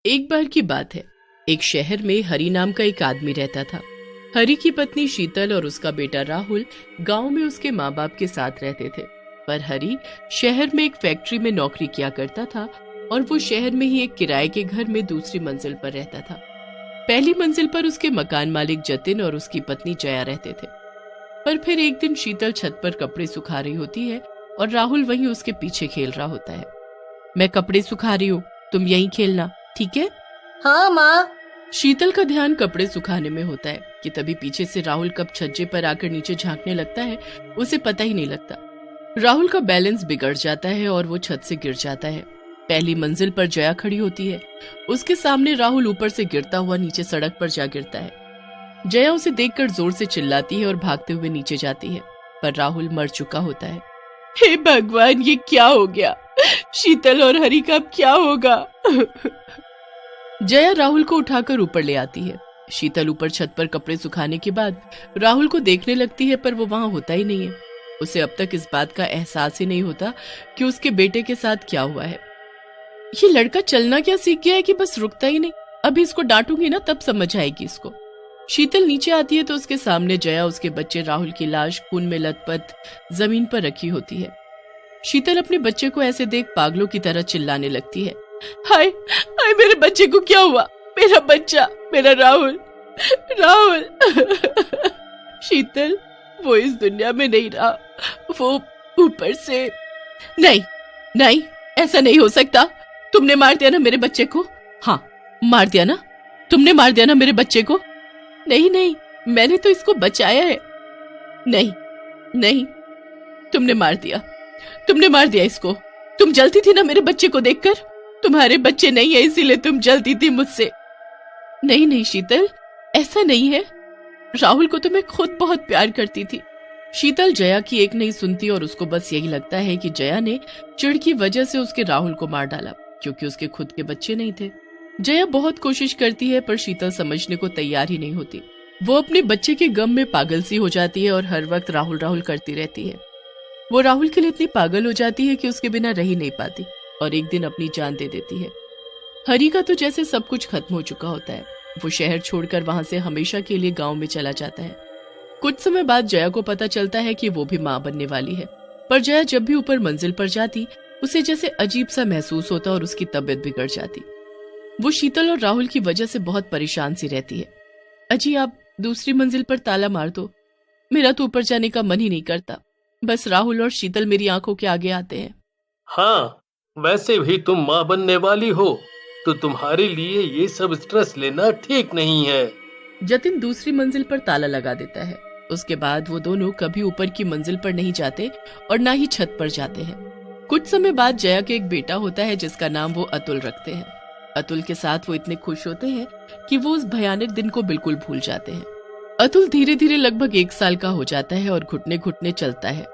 एक बार की बात है। एक शहर में हरि नाम का एक आदमी रहता था। हरि की पत्नी शीतल और उसका बेटा राहुल गांव में उसके माँ बाप के साथ रहते थे। पर हरि शहर में एक फैक्ट्री में नौकरी किया करता था और वो शहर में ही एक किराए के घर में दूसरी मंजिल पर रहता था। पहली मंजिल पर उसके मकान मालिक जतिन और उसकी पत्नी जया रहते थे। पर फिर एक दिन शीतल छत पर कपड़े सुखा रही होती है और राहुल वहीं उसके पीछे खेल रहा होता है। मैं कपड़े सुखा रही हूँ, तुम यहीं खेलना, ठीक है? हाँ माँ। शीतल का ध्यान कपड़े सुखाने में होता है कि तभी पीछे से राहुल कब छज्जे पर आकर नीचे झांकने लगता है उसे पता ही नहीं लगता। राहुल का बैलेंस बिगड़ जाता है और वो छत से गिर जाता है। पहली मंजिल पर जया खड़ी होती है। उसके सामने राहुल ऊपर से गिरता हुआ नीचे सड़क पर जा गिरता है। जया उसे देखकर जोर से चिल्लाती है और भागते हुए नीचे जाती है, पर राहुल मर चुका होता है। हे भगवान, ये क्या हो गया? शीतल और हरि का अब क्या होगा? जया राहुल को उठाकर ऊपर ले आती है। शीतल ऊपर छत पर कपड़े सुखाने के बाद राहुल को देखने लगती है, पर वो वहां होता ही नहीं है। उसे अब तक इस बात का एहसास ही नहीं होता कि उसके बेटे के साथ क्या हुआ है। ये लड़का चलना क्या सीख गया है कि बस रुकता ही नहीं। अभी इसको डांटूंगी ना, तब समझ आएगी इसको। शीतल नीचे आती है तो उसके सामने जया उसके बच्चे राहुल की लाश खून में लथपथ जमीन पर रखी होती है। शीतल अपने बच्चे को ऐसे देख पागलों की तरह चिल्लाने लगती है। हाय हाय, मेरे बच्चे को क्या हुआ? मेरा बच्चा, मेरा राहुल, राहुल। शीतल, वो इस दुनिया में नहीं रहा, वो ऊपर से। नहीं नहीं, ऐसा नहीं हो सकता। तुमने मार दिया ना मेरे बच्चे को? हाँ, मार दिया ना? तुमने मार दिया ना मेरे बच्चे को? नहीं नहीं, मैंने तो इसको बचाया है। नहीं नहीं, तुमने मार दिया, तुमने मार दिया इसको। तुम जलती थी ना मेरे बच्चे को देखकर। तुम्हारे बच्चे नहीं है इसीलिए तुम जलती थी मुझसे। नहीं नहीं शीतल, ऐसा नहीं है। राहुल को तो मैं खुद बहुत प्यार करती थी। शीतल जया की एक नहीं सुनती और उसको बस यही लगता है कि जया ने चिढ़ की वजह से उसके राहुल को मार डाला, क्योंकि उसके खुद के बच्चे नहीं थे। जया बहुत कोशिश करती है पर शीतल समझने को तैयार ही नहीं होती। वो अपने बच्चे के गम में पागल सी हो जाती है और हर वक्त राहुल राहुल करती रहती है। वो राहुल के लिए इतनी पागल हो जाती है कि उसके बिना रह ही नहीं पाती और एक दिन अपनी जान दे देती है। हरि का तो जैसे सब कुछ खत्म हो चुका होता है। वो शहर छोड़कर वहां से हमेशा के लिए गांव में चला जाता है। कुछ समय बाद जया को पता चलता है कि वो भी माँ बनने वाली है। पर जया जब भी ऊपर मंजिल पर जाती उसे जैसे अजीब सा महसूस होता और उसकी तबीयत बिगड़ जाती। वो शीतल और राहुल की वजह से बहुत परेशान सी रहती है। अजी, आप दूसरी मंजिल पर ताला मार दो, मेरा तो ऊपर जाने का मन ही नहीं करता। बस राहुल और शीतल मेरी आंखों के आगे आते हैं। हाँ, वैसे भी तुम माँ बनने वाली हो तो तुम्हारे लिए ये सब स्ट्रेस लेना ठीक नहीं है। जतिन दूसरी मंजिल पर ताला लगा देता है। उसके बाद वो दोनों कभी ऊपर की मंजिल पर नहीं जाते और ना ही छत पर जाते हैं। कुछ समय बाद जया के एक बेटा होता है जिसका नाम वो अतुल रखते हैं। अतुल के साथ वो इतने खुश होते हैं कि वो उस भयानक दिन को बिल्कुल भूल जाते हैं। अतुल धीरे धीरे लगभग 1 साल का हो जाता है और घुटने घुटने चलता है।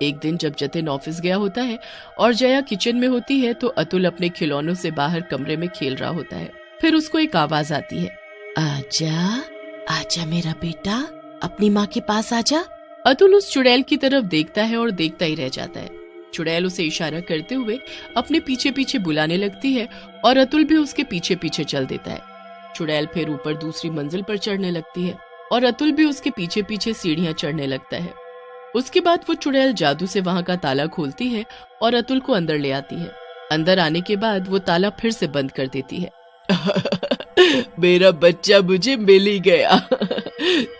एक दिन जब जतिन ऑफिस गया होता है और जया किचन में होती है तो अतुल अपने खिलौनों से बाहर कमरे में खेल रहा होता है। फिर उसको एक आवाज आती है, आजा आजा मेरा बेटा, अपनी माँ के पास आजा। अतुल उस चुड़ैल की तरफ देखता है और देखता ही रह जाता है। चुड़ैल उसे इशारा करते हुए अपने पीछे पीछे बुलाने लगती है और अतुल भी उसके पीछे पीछे चल देता है। चुड़ैल फिर ऊपर दूसरी मंजिल पर चढ़ने लगती है और अतुल भी उसके पीछे पीछे सीढ़ियां चढ़ने लगता है। उसके बाद वो चुड़ैल जादू से वहां का ताला खोलती है और अतुल को अंदर ले आती है। अंदर आने के बाद वो ताला फिर से बंद कर देती है। मेरा बच्चा मुझे मिल ही गया।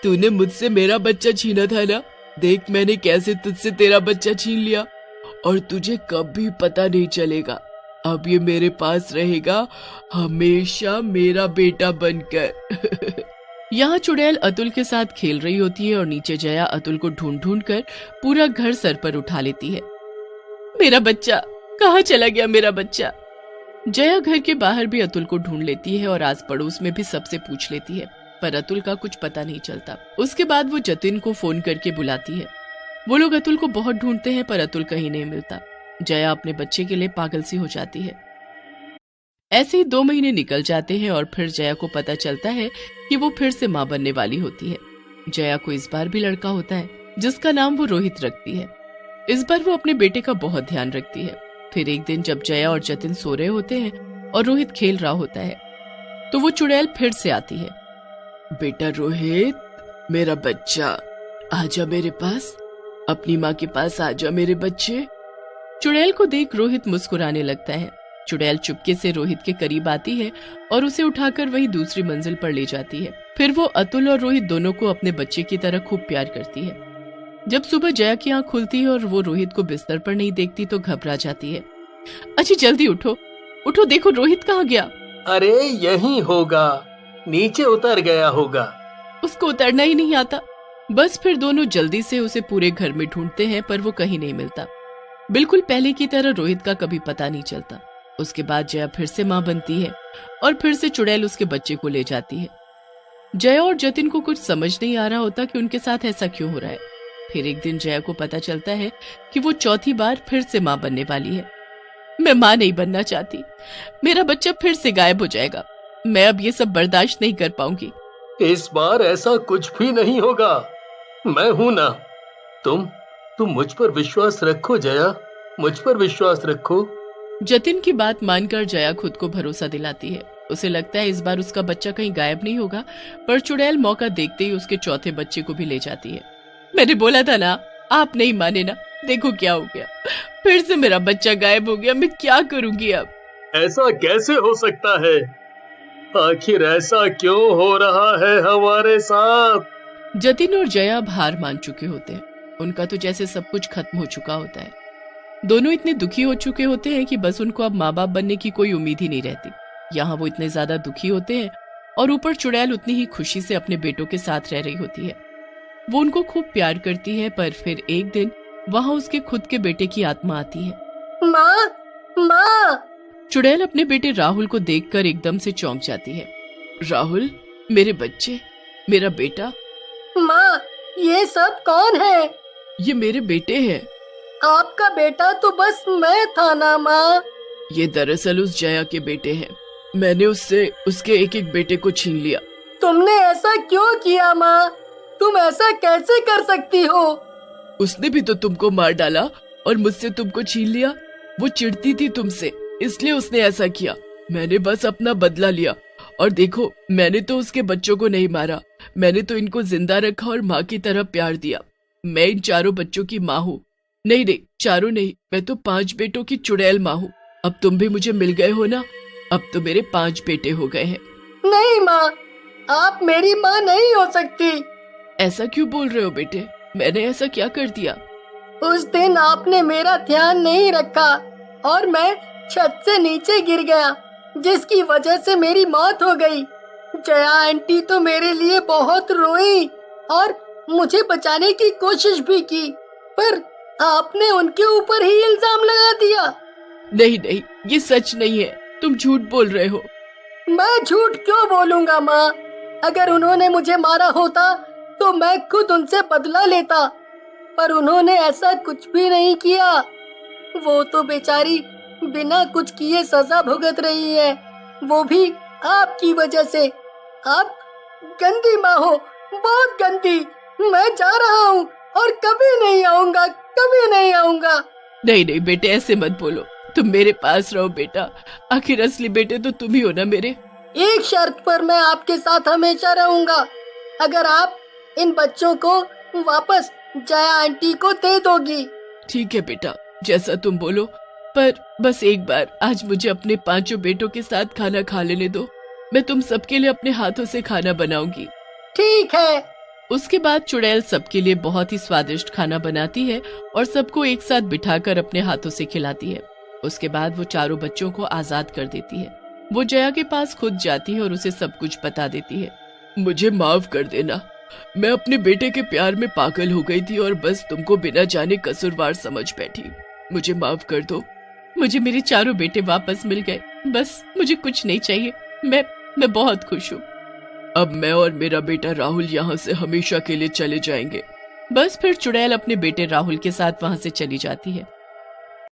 तूने मुझसे मेरा बच्चा छीना था ना, देख मैंने कैसे तुझसे तेरा बच्चा छीन लिया और तुझे कभी पता नहीं चलेगा। अब ये मेरे पास रहेगा हमेशा मेरा बेटा बनकर। यहाँ चुड़ैल अतुल के साथ खेल रही होती है और नीचे जया अतुल को ढूंढ ढूंढ कर पूरा घर सर पर उठा लेती है। मेरा बच्चा कहाँ चला गया, मेरा बच्चा? जया घर के बाहर भी अतुल को ढूंढ लेती है और आस पड़ोस में भी सबसे पूछ लेती है, पर अतुल का कुछ पता नहीं चलता। उसके बाद वो जतिन को फोन करके बुलाती है। वो लोग अतुल को बहुत ढूंढते हैं पर अतुल कहीं नहीं मिलता। जया अपने बच्चे के लिए पागल सी हो जाती है। ऐसे ही 2 महीने निकल जाते हैं और फिर जया को पता चलता है कि वो फिर से माँ बनने वाली होती है। जया को इस बार भी लड़का होता है जिसका नाम वो रोहित रखती है। इस बार वो अपने बेटे का बहुत ध्यान रखती है। फिर एक दिन जब जया और जतिन सो रहे होते हैं और रोहित खेल रहा होता है तो वो चुड़ैल फिर से आती है। बेटा रोहित, मेरा बच्चा, आजा मेरे पास, अपनी माँ के पास आजा मेरे बच्चे। चुड़ैल को देख रोहित मुस्कुराने लगता है। चुड़ैल चुपके से रोहित के करीब आती है और उसे उठाकर वही दूसरी मंजिल पर ले जाती है। फिर वो अतुल और रोहित दोनों को अपने बच्चे की तरह खूब प्यार करती है। जब सुबह जया की आंख खुलती है और वो रोहित को बिस्तर पर नहीं देखती तो घबरा जाती है। अच्छी जल्दी उठो, उठो, देखो रोहित कहाँ गया। अरे यहीं होगा, नीचे उतर गया होगा। उसको उतरना ही नहीं आता। बस फिर दोनों जल्दी से उसे पूरे घर में ढूंढते हैं पर वो कहीं नहीं मिलता। बिल्कुल पहले की तरह रोहित का कभी पता नहीं चलता। उसके बाद जया फिर से मां बनती है और फिर से चुड़ैल उसके बच्चे को ले जाती है। जया और जतिन को कुछ समझ नहीं आ रहा होता कि उनके साथ ऐसा क्यों हो रहा है। फिर एक दिन जया को पता चलता है कि वो चौथी बार फिर से मां बनने वाली है। मैं मां नहीं बनना चाहती, मेरा बच्चा फिर से गायब हो जाएगा। मैं अब ये सब बर्दाश्त नहीं कर पाऊंगी। इस बार ऐसा कुछ भी नहीं होगा, मैं हूं ना। तुम मुझ पर विश्वास रखो जया, मुझ पर विश्वास रखो। जतिन की बात मानकर जया खुद को भरोसा दिलाती है। उसे लगता है इस बार उसका बच्चा कहीं गायब नहीं होगा, पर चुड़ैल मौका देखते ही उसके चौथे बच्चे को भी ले जाती है। मैंने बोला था ना, आप नहीं माने ना, देखो क्या हो गया, फिर से मेरा बच्चा गायब हो गया। मैं क्या करूंगी अब? ऐसा कैसे हो सकता है? आखिर ऐसा क्यों हो रहा है हमारे साथ? जतिन और जया अब हार मान चुके होते हैं। उनका तो जैसे सब कुछ खत्म हो चुका होता है। दोनों इतने दुखी हो चुके होते हैं कि बस उनको अब माँ बाप बनने की कोई उम्मीद ही नहीं रहती। यहाँ वो इतने ज्यादा दुखी होते हैं और ऊपर चुड़ैल उतनी ही खुशी से अपने बेटों के साथ रह रही होती है। वो उनको खूब प्यार करती है, पर फिर एक दिन वहाँ उसके खुद के बेटे की आत्मा आती है। माँ, माँ। चुड़ैल अपने बेटे राहुल को देखकर एकदम से चौंक जाती है। राहुल, मेरे बच्चे, मेरा बेटा। माँ, ये सब कौन है? ये मेरे बेटे हैं। आपका बेटा तो बस मैं था ना माँ। ये दरअसल उस जया के बेटे हैं। मैंने उससे उसके एक एक बेटे को छीन लिया। तुमने ऐसा क्यों किया माँ? तुम ऐसा कैसे कर सकती हो? उसने भी तो तुमको मार डाला और मुझसे तुमको छीन लिया। वो चिढ़ती थी तुमसे, इसलिए उसने ऐसा किया। मैंने बस अपना बदला लिया। और देखो, मैंने तो उसके बच्चों को नहीं मारा, मैंने तो इनको जिंदा रखा और माँ की तरह प्यार दिया। मैं इन चारों बच्चों की माँ हूँ। नहीं, चारों नहीं, मैं तो 5 बेटों की चुड़ैल माँ हूँ। अब तुम भी मुझे मिल गए हो ना, अब तो मेरे 5 बेटे हो गए हैं। नहीं माँ, आप मेरी माँ नहीं हो सकती। ऐसा क्यों बोल रहे हो बेटे? मैंने ऐसा क्या कर दिया? उस दिन आपने मेरा ध्यान नहीं रखा और मैं छत से नीचे गिर गया, जिसकी वजह से मेरी मौत हो गई। जया आंटी तो मेरे लिए बहुत रोई और मुझे बचाने की कोशिश भी की, पर आपने उनके ऊपर ही इल्जाम लगा दिया। नहीं, ये सच नहीं है, तुम झूठ बोल रहे हो। मैं झूठ क्यों बोलूंगा माँ? अगर उन्होंने मुझे मारा होता तो मैं खुद उनसे बदला लेता, पर उन्होंने ऐसा कुछ भी नहीं किया। वो तो बेचारी बिना कुछ किए सजा भुगत रही है, वो भी आपकी वजह से। आप गंदी माँ हो, बहुत गंदी। मैं जा रहा हूँ और कभी नहीं आऊंगा, कभी नहीं आऊंगा। नहीं बेटे, ऐसे मत बोलो, तुम मेरे पास रहो बेटा। आखिर असली बेटे तो तुम ही हो ना मेरे। एक शर्त पर मैं आपके साथ हमेशा रहूंगा, अगर आप इन बच्चों को वापस जया आंटी को दे दोगी। ठीक है बेटा, जैसा तुम बोलो, पर बस एक बार आज मुझे अपने 5 बेटों के साथ खाना खा लेने दो। मैं तुम सबके लिए अपने हाथों से खाना बनाऊंगी। ठीक है। उसके बाद चुड़ैल सबके लिए बहुत ही स्वादिष्ट खाना बनाती है और सबको एक साथ बिठाकर अपने हाथों से खिलाती है। उसके बाद वो चारों बच्चों को आजाद कर देती है। वो जया के पास खुद जाती है और उसे सब कुछ बता देती है। मुझे माफ कर देना, मैं अपने बेटे के प्यार में पागल हो गई थी और बस तुमको बिना जाने कसूरवार समझ बैठी। मुझे माफ कर दो। मुझे मेरे चारों बेटे वापस मिल गए, बस मुझे कुछ नहीं चाहिए। मैं बहुत खुश हूँ। अब मैं और मेरा बेटा राहुल यहाँ से हमेशा के लिए चले जाएंगे। बस फिर चुड़ैल अपने बेटे राहुल के साथ वहाँ से चली जाती है।